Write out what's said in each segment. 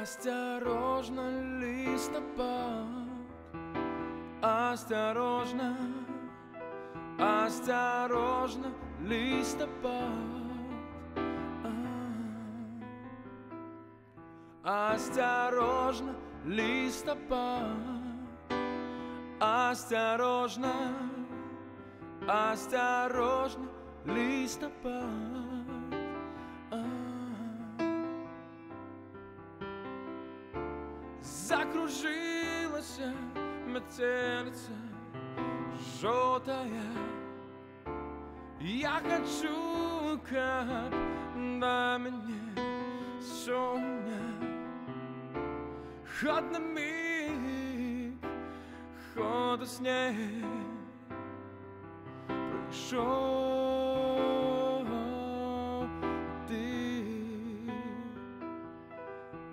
Осторожно, листопад, осторожно, осторожно, листопад, осторожно, листопад, осторожно, осторожно, листопад. Закружилась метелица желтая. Я хочу, как на мне соння. Хоть на миг, хоть снег пришел ты.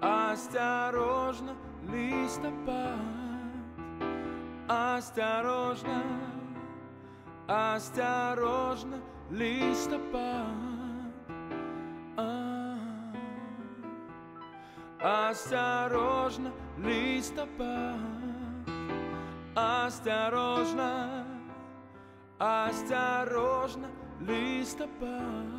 Осторожно, листопад, осторожно, осторожно, листопад, осторожно, листопад, осторожно, осторожно, листопад.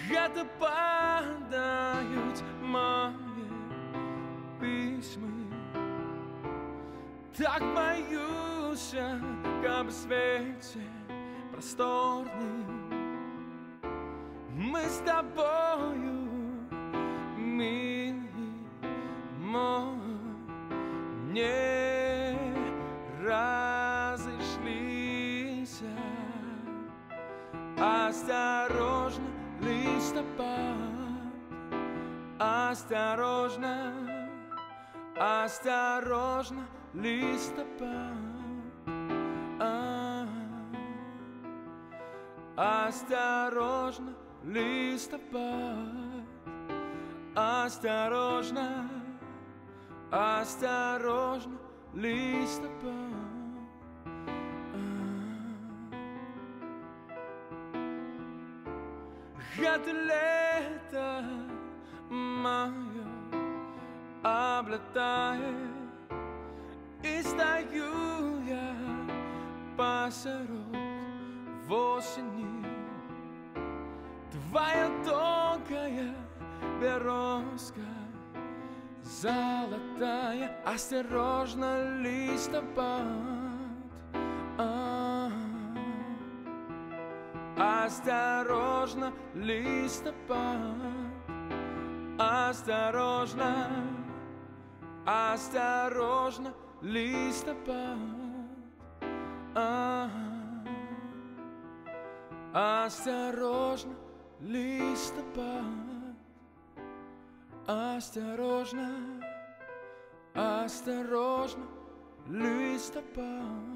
Это падают мои письма. Так боюсь, как в свете просторным мы с тобою, милый мой, не разошлись. Осторожно, листопад, осторожно, осторожно, листопад, осторожно, листопад, осторожно, осторожно, листопад. Это лето мое облетает, и стою я посеред в осени. Твоя тонкая березка золотая. Осторожно, листопад, осторожно, листопад, осторожно, осторожно, листопад, осторожно, листопад, осторожно, осторожно, листопад.